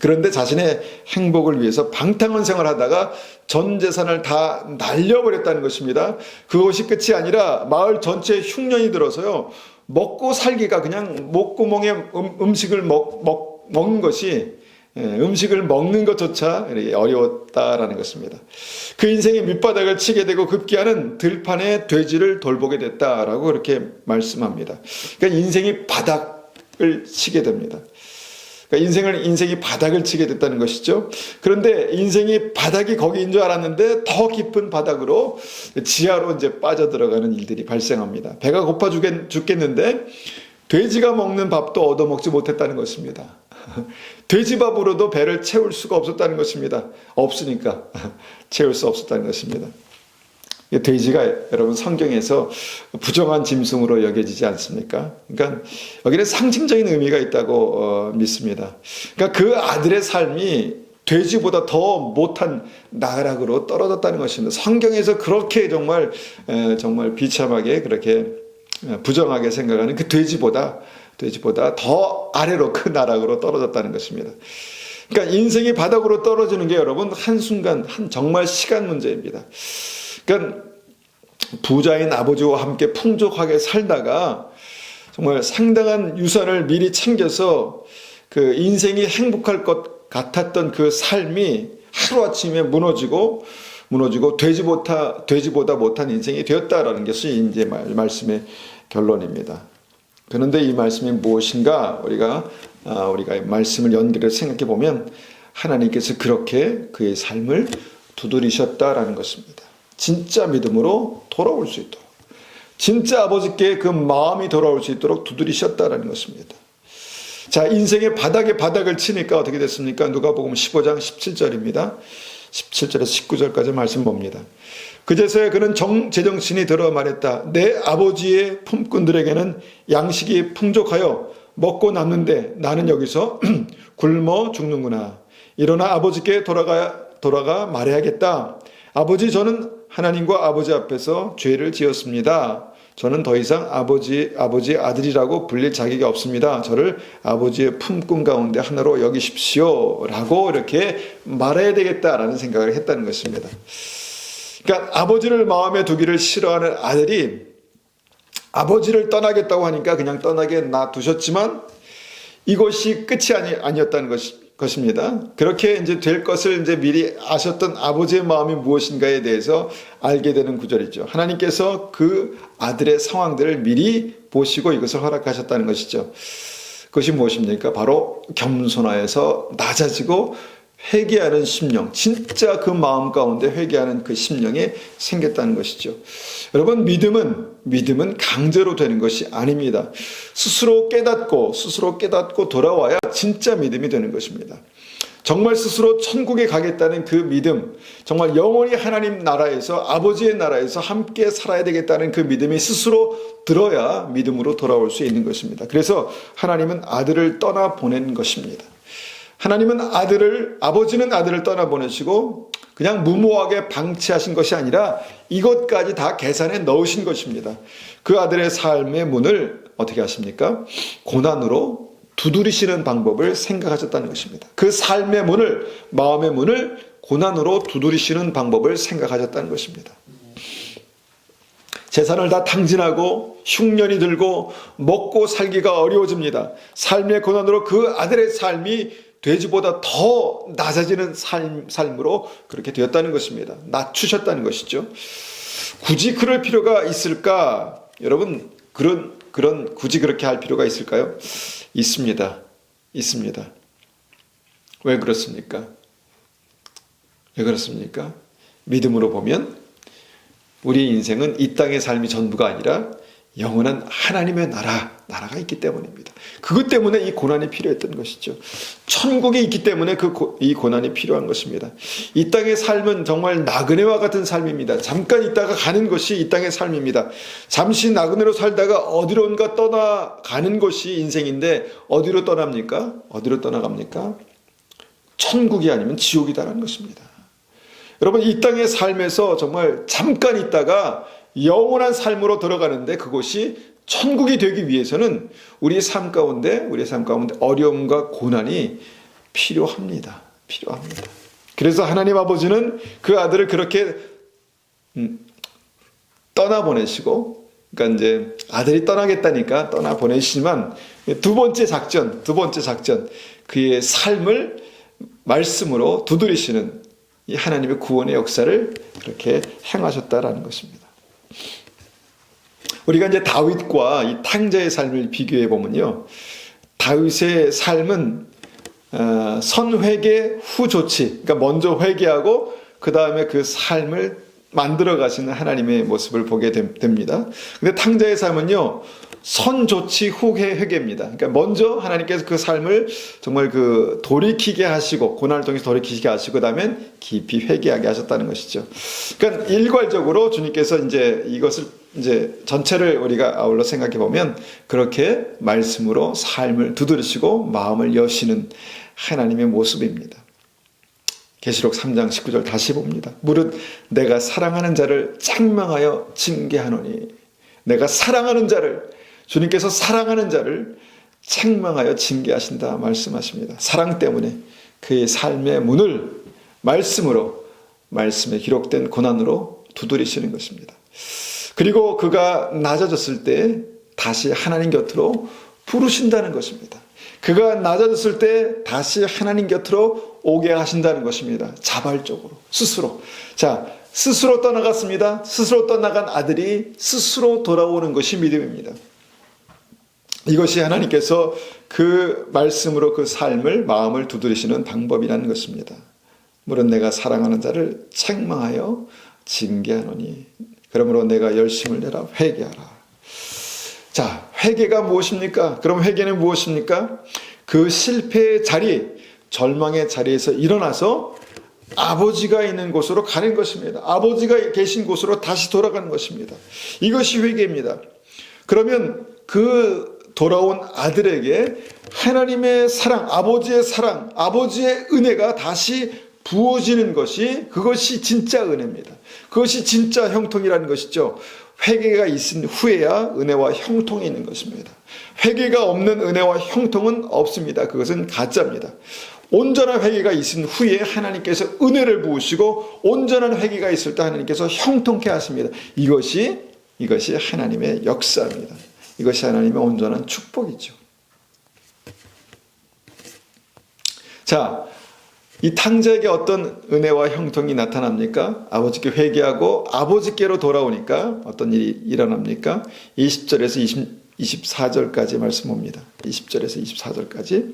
[SPEAKER 1] 그런데 자신의 행복을 위해서 방탕한 생활을 하다가 전 재산을 다 날려버렸다는 것입니다. 그것이 끝이 아니라 마을 전체에 흉년이 들어서요, 먹고 살기가, 그냥 목구멍에 음식을 먹는 것이 음식을 먹는 것조차 어려웠다라는 것입니다. 그 인생의 밑바닥을 치게 되고 급기야는 들판에 돼지를 돌보게 됐다라고 그렇게 말씀합니다. 그러니까 인생이 바닥을 치게 됩니다. 그러니까 인생이 바닥을 치게 됐다는 것이죠. 그런데 인생이 바닥이 거기인 줄 알았는데 더 깊은 바닥으로 지하로 이제 빠져들어가는 일들이 발생합니다. 배가 고파 죽겠는데 돼지가 먹는 밥도 얻어먹지 못했다는 것입니다. 돼지밥으로도 배를 채울 수가 없었다는 것입니다. 없으니까 채울 수 없었다는 것입니다. 돼지가 여러분 성경에서 부정한 짐승으로 여겨지지 않습니까? 그러니까 여기는 상징적인 의미가 있다고 믿습니다. 그러니까 그 아들의 삶이 돼지보다 더 못한 나락으로 떨어졌다는 것입니다. 성경에서 그렇게 정말 비참하게 그렇게 부정하게 생각하는 그 돼지보다 더 아래로 그 나락으로 떨어졌다는 것입니다. 그러니까 인생이 바닥으로 떨어지는 게 여러분 한순간 정말 시간 문제입니다. 그러니까 부자인 아버지와 함께 풍족하게 살다가 정말 상당한 유산을 미리 챙겨서 그 인생이 행복할 것 같았던 그 삶이 하루아침에 무너지고 돼지보다 못한 인생이 되었다라는 것이 이제 말씀의 결론입니다. 그런데 이 말씀이 무엇인가 우리가 말씀을 연결해서 생각해 보면 하나님께서 그렇게 그의 삶을 두드리셨다라는 것입니다. 진짜 믿음으로 돌아올 수 있도록, 진짜 아버지께 그 마음이 돌아올 수 있도록 두드리셨다라는 것입니다. 자, 인생의 바닥을 치니까 어떻게 됐습니까? 누가복음 15장 17절입니다. 17절에서 19절까지 말씀 봅니다. 그제서야 그는 제정신이 들어 말했다. 내 아버지의 품꾼들에게는 양식이 풍족하여 먹고 남는데 나는 여기서 굶어 죽는구나. 일어나 아버지께 돌아가 말해야겠다. 아버지, 저는 하나님과 아버지 앞에서 죄를 지었습니다. 저는 더 이상 아버지의 아들이라고 불릴 자격이 없습니다. 저를 아버지의 품꾼 가운데 하나로 여기십시오. 라고 이렇게 말해야 되겠다라는 생각을 했다는 것입니다. 그러니까 아버지를 마음에 두기를 싫어하는 아들이 아버지를 떠나겠다고 하니까 그냥 떠나게 놔두셨지만 이것이 끝이 아니었다는 것입니다. 그렇게 이제 될 것을 이제 미리 아셨던 아버지의 마음이 무엇인가에 대해서 알게 되는 구절이죠. 하나님께서 그 아들의 상황들을 미리 보시고 이것을 허락하셨다는 것이죠. 그것이 무엇입니까? 바로 겸손하여서 낮아지고 회개하는 심령, 진짜 그 마음 가운데 회개하는 그 심령이 생겼다는 것이죠. 여러분, 믿음은 강제로 되는 것이 아닙니다. 스스로 깨닫고 돌아와야 진짜 믿음이 되는 것입니다. 정말 스스로 천국에 가겠다는 그 믿음, 정말 영원히 하나님 나라에서, 아버지의 나라에서 함께 살아야 되겠다는 그 믿음이 스스로 들어야 믿음으로 돌아올 수 있는 것입니다. 그래서 하나님은 아들을 떠나보낸 것입니다. 아버지는 아들을 떠나보내시고 그냥 무모하게 방치하신 것이 아니라 이것까지 다 계산에 넣으신 것입니다. 그 아들의 삶의 문을 어떻게 하십니까? 고난으로 두드리시는 방법을 생각하셨다는 것입니다. 그 삶의 문을, 마음의 문을 고난으로 두드리시는 방법을 생각하셨다는 것입니다. 재산을 다 탕진하고 흉년이 들고 먹고 살기가 어려워집니다. 삶의 고난으로 그 아들의 삶이 돼지보다 더 낮아지는 삶으로 그렇게 되었다는 것입니다. 낮추셨다는 것이죠. 굳이 그럴 필요가 있을까? 여러분, 굳이 그렇게 할 필요가 있을까요? 있습니다. 왜 그렇습니까? 믿음으로 보면 우리 인생은 이 땅의 삶이 전부가 아니라 영원한 하나님의 나라가 있기 때문입니다. 그것 때문에 이 고난이 필요했던 것이죠. 천국이 있기 때문에 이 고난이 필요한 것입니다. 이 땅의 삶은 정말 나그네와 같은 삶입니다. 잠깐 있다가 가는 것이 이 땅의 삶입니다. 잠시 나그네로 살다가 어디론가 떠나가는 것이 인생인데 어디로 떠납니까? 어디로 떠나갑니까? 천국이 아니면 지옥이다라는 것입니다. 여러분, 이 땅의 삶에서 정말 잠깐 있다가 영원한 삶으로 들어가는데 그것이 천국이 되기 위해서는 우리의 삶 가운데 어려움과 고난이 필요합니다. 그래서 하나님 아버지는 그 아들을 그렇게 떠나보내시고, 그러니까 이제 아들이 떠나겠다니까 떠나보내시지만 두 번째 작전, 그의 삶을 말씀으로 두드리시는 이 하나님의 구원의 역사를 그렇게 행하셨다라는 것입니다. 우리가 이제 다윗과 이 탕자의 삶을 비교해 보면요, 다윗의 삶은 선회개 후조치, 그러니까 먼저 회개하고 그 다음에 그 삶을 만들어 가시는 하나님의 모습을 보게 됩니다. 근데 탕자의 삶은요, 선조치 후 회개입니다. 그러니까 먼저 하나님께서 그 삶을 정말 그 돌이키게 하시고, 고난을 통해서 돌이키게 하시고, 그다음엔 깊이 회개하게 하셨다는 것이죠. 그러니까 일괄적으로 주님께서 이제 이것을 이제 전체를 우리가 아울러 생각해 보면 그렇게 말씀으로 삶을 두드리시고 마음을 여시는 하나님의 모습입니다. 계시록 3장 19절 다시 봅니다. 무릇 내가 사랑하는 자를 책망하여 징계하노니, 내가 사랑하는 자를, 주님께서 사랑하는 자를 책망하여 징계하신다 말씀하십니다. 사랑 때문에 그의 삶의 문을 말씀으로, 말씀에 기록된 고난으로 두드리시는 것입니다. 그리고 그가 낮아졌을 때 다시 하나님 곁으로 부르신다는 것입니다. 그가 낮아졌을 때 다시 하나님 곁으로 오게 하신다는 것입니다. 자발적으로, 스스로. 자, 스스로 떠나갔습니다. 스스로 떠나간 아들이 스스로 돌아오는 것이 믿음입니다. 이것이 하나님께서 그 말씀으로 그 삶을, 마음을 두드리시는 방법이라는 것입니다. 물론 내가 사랑하는 자를 책망하여 징계하노니, 그러므로 내가 열심을 내라, 회개하라. 자, 회개가 무엇입니까? 그럼 회개는 무엇입니까? 그 실패의 자리, 절망의 자리에서 일어나서 아버지가 있는 곳으로 가는 것입니다. 아버지가 계신 곳으로 다시 돌아가는 것입니다. 이것이 회개입니다. 그러면 그 돌아온 아들에게 하나님의 사랑, 아버지의 은혜가 다시 부어지는 것이, 그것이 진짜 은혜입니다. 그것이 진짜 형통이라는 것이죠. 회개가 있은 후에야 은혜와 형통이 있는 것입니다. 회개가 없는 은혜와 형통은 없습니다. 그것은 가짜입니다. 온전한 회개가 있은 후에 하나님께서 은혜를 부으시고, 온전한 회개가 있을 때 하나님께서 형통케 하십니다. 이것이 하나님의 역사입니다. 이것이 하나님의 온전한 축복이죠. 자, 이 탕자에게 어떤 은혜와 형통이 나타납니까? 아버지께 회개하고 아버지께로 돌아오니까 어떤 일이 일어납니까? 20절에서 24절까지 말씀 봅니다. 20절에서 24절까지.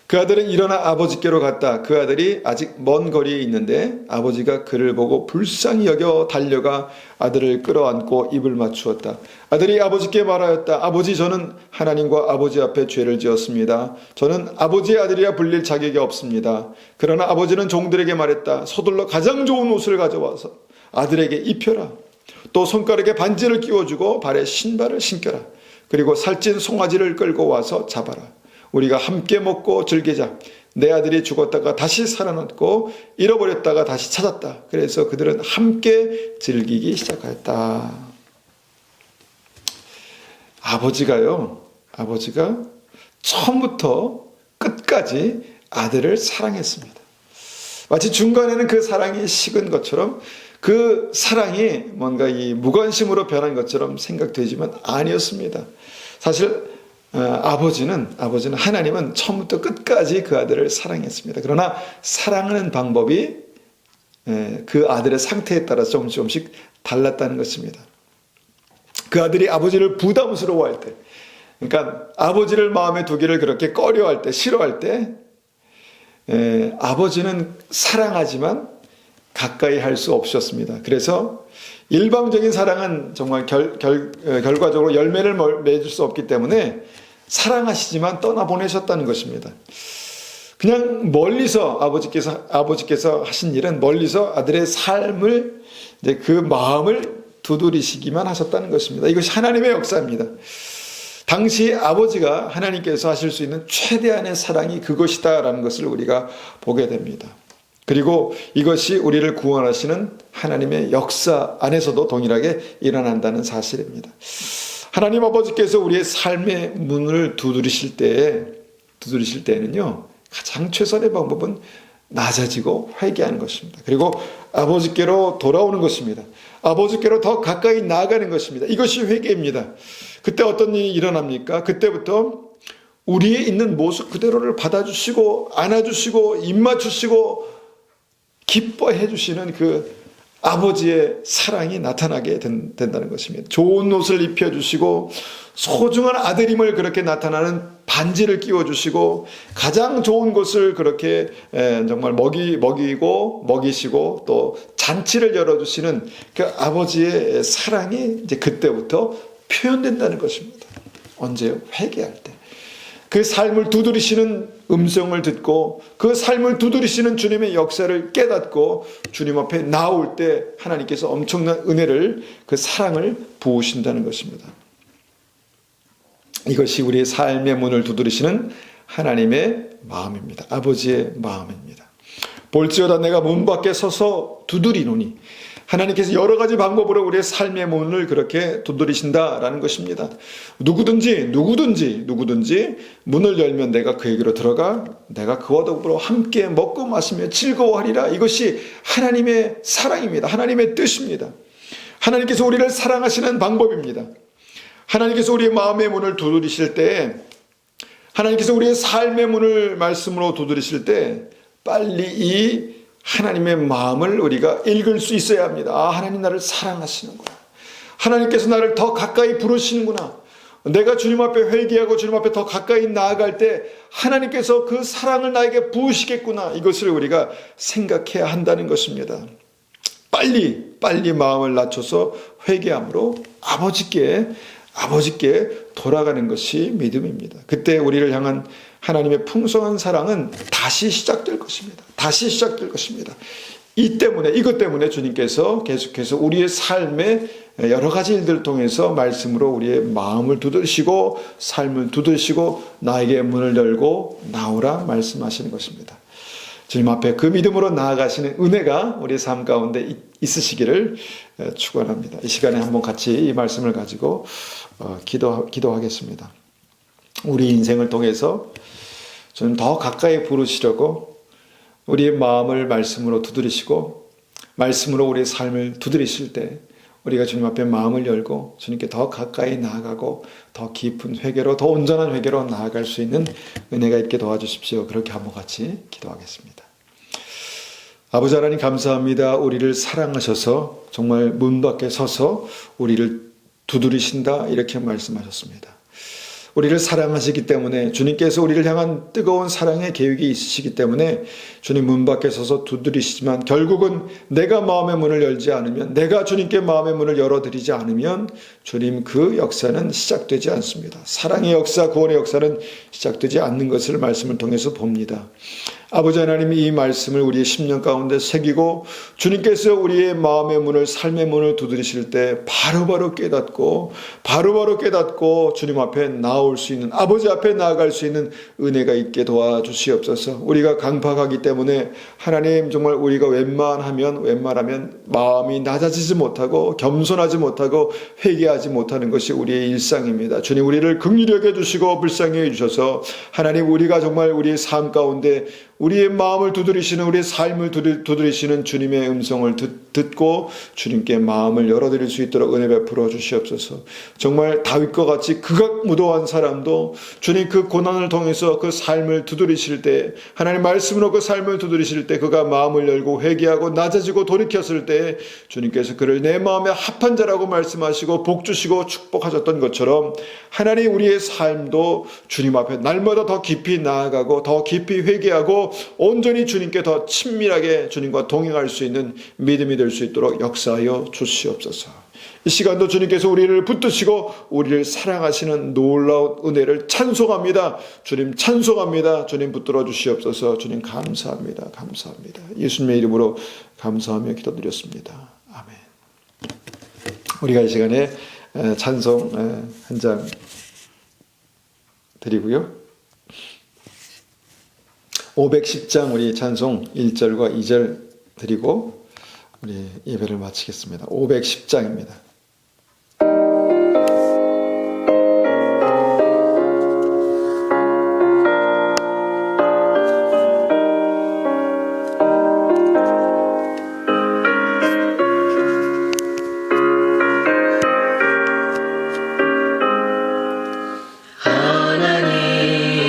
[SPEAKER 1] 그 아들은 일어나 아버지께로 갔다. 그 아들이 아직 먼 거리에 있는데 아버지가 그를 보고 불쌍히 여겨 달려가 아들을 끌어안고 입을 맞추었다. 아들이 아버지께 말하였다. 아버지, 저는 하나님과 아버지 앞에 죄를 지었습니다. 저는 아버지의 아들이라 불릴 자격이 없습니다. 그러나 아버지는 종들에게 말했다. 서둘러 가장 좋은 옷을 가져와서 아들에게 입혀라. 또 손가락에 반지를 끼워주고 발에 신발을 신겨라. 그리고 살찐 송아지를 끌고 와서 잡아라. 우리가 함께 먹고 즐기자. 내 아들이 죽었다가 다시 살아났고 잃어버렸다가 다시 찾았다. 그래서 그들은 함께 즐기기 시작하였다. 아버지가 처음부터 끝까지 아들을 사랑했습니다. 마치 중간에는 그 사랑이 식은 것처럼, 그 사랑이 뭔가 이 무관심으로 변한 것처럼 생각되지만 아니었습니다. 사실 아버지는 하나님은 처음부터 끝까지 그 아들을 사랑했습니다. 그러나 사랑하는 방법이 그 아들의 상태에 따라 조금씩 달랐다는 것입니다. 그 아들이 아버지를 부담스러워할 때, 그러니까 아버지를 마음에 두기를 그렇게 꺼려할 때, 싫어할 때, 아버지는 사랑하지만 가까이 할 수 없었습니다. 그래서 일방적인 사랑은 정말 결과적으로 열매를 맺을 수 없기 때문에 사랑하시지만 떠나보내셨다는 것입니다. 그냥 멀리서 아버지께서 하신 일은 멀리서 아들의 삶을, 이제 그 마음을 두드리시기만 하셨다는 것입니다. 이것이 하나님의 역사입니다. 당시 아버지가 하나님께서 하실 수 있는 최대한의 사랑이 그것이다라는 것을 우리가 보게 됩니다. 그리고 이것이 우리를 구원하시는 하나님의 역사 안에서도 동일하게 일어난다는 사실입니다. 하나님 아버지께서 우리의 삶의 문을 두드리실 때에는요, 가장 최선의 방법은 낮아지고 회개하는 것입니다. 그리고 아버지께로 돌아오는 것입니다. 아버지께로 더 가까이 나아가는 것입니다. 이것이 회개입니다. 그때 어떤 일이 일어납니까? 그때부터 우리의 있는 모습 그대로를 받아주시고 안아주시고 입맞추시고 기뻐해 주시는 그 아버지의 사랑이 나타나게 된다는 것입니다. 좋은 옷을 입혀주시고 소중한 아들임을 그렇게 나타나는 반지를 끼워주시고 가장 좋은 것을 그렇게 정말 먹이고 먹이시고 또 잔치를 열어주시는 그 아버지의 사랑이 이제 그때부터 표현된다는 것입니다. 언제요? 회개할 때. 그 삶을 두드리시는 음성을 듣고 그 삶을 두드리시는 주님의 역사를 깨닫고 주님 앞에 나올 때 하나님께서 엄청난 은혜를 그 사랑을 부으신다는 것입니다. 이것이 우리의 삶의 문을 두드리시는 하나님의 마음입니다. 아버지의 마음입니다. 볼지어다 내가 문 밖에 서서 두드리노니 하나님께서 여러 가지 방법으로 우리의 삶의 문을 그렇게 두드리신다라는 것입니다. 누구든지 문을 열면 내가 그에게로 들어가 내가 그와 더불어 함께 먹고 마시며 즐거워하리라. 이것이 하나님의 사랑입니다. 하나님의 뜻입니다. 하나님께서 우리를 사랑하시는 방법입니다. 하나님께서 우리의 마음의 문을 두드리실 때 하나님께서 우리의 삶의 문을 말씀으로 두드리실 때 빨리 이 하나님의 마음을 우리가 읽을 수 있어야 합니다. 아, 하나님 나를 사랑하시는구나. 하나님께서 나를 더 가까이 부르시는구나. 내가 주님 앞에 회개하고 주님 앞에 더 가까이 나아갈 때 하나님께서 그 사랑을 나에게 부으시겠구나. 이것을 우리가 생각해야 한다는 것입니다. 빨리 마음을 낮춰서 회개함으로 아버지께 돌아가는 것이 믿음입니다. 그때 우리를 향한 하나님의 풍성한 사랑은 다시 시작될 것입니다. 이것 때문에 주님께서 계속해서 우리의 삶의 여러 가지 일들을 통해서 말씀으로 우리의 마음을 두드리시고 삶을 두드리시고 나에게 문을 열고 나오라 말씀하시는 것입니다. 주님 앞에 그 믿음으로 나아가시는 은혜가 우리의 삶 가운데 있으시기를 축원합니다. 이 시간에 한번 같이 이 말씀을 가지고 기도하겠습니다. 우리 인생을 통해서 저는 더 가까이 부르시려고 우리의 마음을 말씀으로 두드리시고 말씀으로 우리의 삶을 두드리실 때 우리가 주님 앞에 마음을 열고 주님께 더 가까이 나아가고 더 깊은 회개로 더 온전한 회개로 나아갈 수 있는 은혜가 있게 도와주십시오. 그렇게 한번 같이 기도하겠습니다. 아버지 하나님 감사합니다. 우리를 사랑하셔서 정말 문 밖에 서서 우리를 두드리신다 이렇게 말씀하셨습니다. 우리를 사랑하시기 때문에 주님께서 우리를 향한 뜨거운 사랑의 계획이 있으시기 때문에 주님 문 밖에 서서 두드리시지만 결국은 내가 마음의 문을 열지 않으면 내가 주님께 마음의 문을 열어드리지 않으면 주님 그 역사는 시작되지 않습니다. 사랑의 역사, 구원의 역사는 시작되지 않는 것을 말씀을 통해서 봅니다. 아버지 하나님이 이 말씀을 우리의 심령 가운데 새기고 주님께서 우리의 마음의 문을 삶의 문을 두드리실 때 바로바로 깨닫고 주님 앞에 나올 수 있는 아버지 앞에 나아갈 수 있는 은혜가 있게 도와주시옵소서. 우리가 강팍하기 때문에 하나님 정말 우리가 웬만하면 마음이 낮아지지 못하고 겸손하지 못하고 회개하지 못하는 것이 우리의 일상입니다. 주님 우리를 긍휼히 여겨주시고 불쌍히 해주셔서 하나님 우리가 정말 우리의 삶 가운데 우리의 마음을 두드리시는 우리의 삶을 두드리시는 주님의 음성을 듣고 주님께 마음을 열어드릴 수 있도록 은혜 베풀어 주시옵소서. 정말 다윗과 같이 극악무도한 사람도 주님 그 고난을 통해서 그 삶을 두드리실 때 하나님 말씀으로 그 삶을 두드리실 때 그가 마음을 열고 회개하고 낮아지고 돌이켰을 때 주님께서 그를 내 마음에 합한 자라고 말씀하시고 복 주시고 축복하셨던 것처럼 하나님 우리의 삶도 주님 앞에 날마다 더 깊이 나아가고 더 깊이 회개하고 온전히 주님께 더 친밀하게 주님과 동행할 수 있는 믿음이 될 수 있도록 역사하여 주시옵소서. 이 시간도 주님께서 우리를 붙드시고 우리를 사랑하시는 놀라운 은혜를 찬송합니다. 주님 찬송합니다. 주님 붙들어 주시옵소서. 주님 감사합니다. 예수님의 이름으로 감사하며 기도드렸습니다. 아멘. 우리가 이 시간에 찬송 한 장 드리고요. 510장 우리 찬송 1절과 2절 드리고 우리 예배를 마치겠습니다. 510장입니다.
[SPEAKER 3] 하나님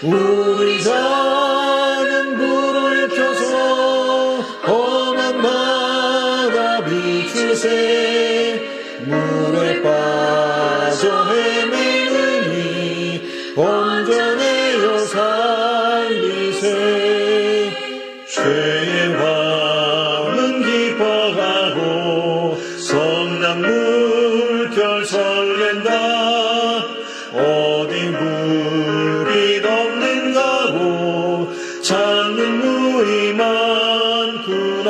[SPEAKER 2] 우리 작은 불을 켜서 험한 바다 비추세 물에 빠져 헤매느니 건져내어 살리세 죄의 밤은 깊어가고 성난 물결 설렌다 어디 불빛 없는가고 찾는 무이 많구나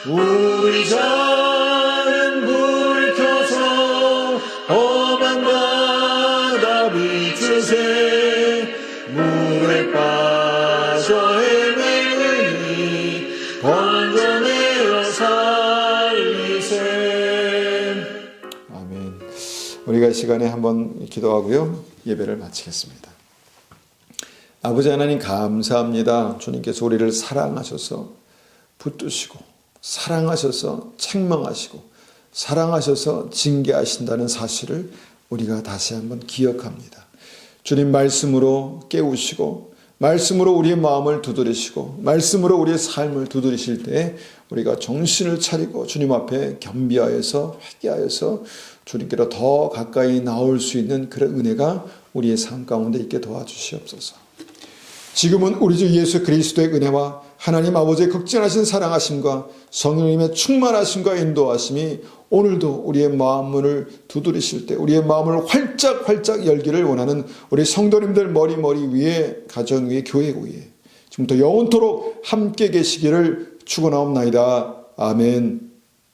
[SPEAKER 2] 우리 작은 불을 켜서 험한 바다 비추세 물에 빠져 헤매느니 건져내어 살리세.
[SPEAKER 1] 아멘. 우리가 이 시간에 한번 기도하고요. 예배를 마치겠습니다. 아버지 하나님 감사합니다. 주님께서 우리를 사랑하셔서 붙드시고 사랑하셔서 책망하시고 사랑하셔서 징계하신다는 사실을 우리가 다시 한번 기억합니다. 주님 말씀으로 깨우시고 말씀으로 우리의 마음을 두드리시고 말씀으로 우리의 삶을 두드리실 때 우리가 정신을 차리고 주님 앞에 겸비하여서 회개하여서 주님께로 더 가까이 나올 수 있는 그런 은혜가 우리의 삶 가운데 있게 도와주시옵소서. 지금은 우리 주 예수 그리스도의 은혜와 하나님 아버지의 극진하신 사랑하심과 성령님의 충만하심과 인도하심이 오늘도 우리의 마음문을 두드리실 때 우리의 마음을 활짝 열기를 원하는 우리 성도님들 머리 위에 가정 위에 교회 위에 지금부터 영원토록 함께 계시기를 축원하옵나이다. 아멘.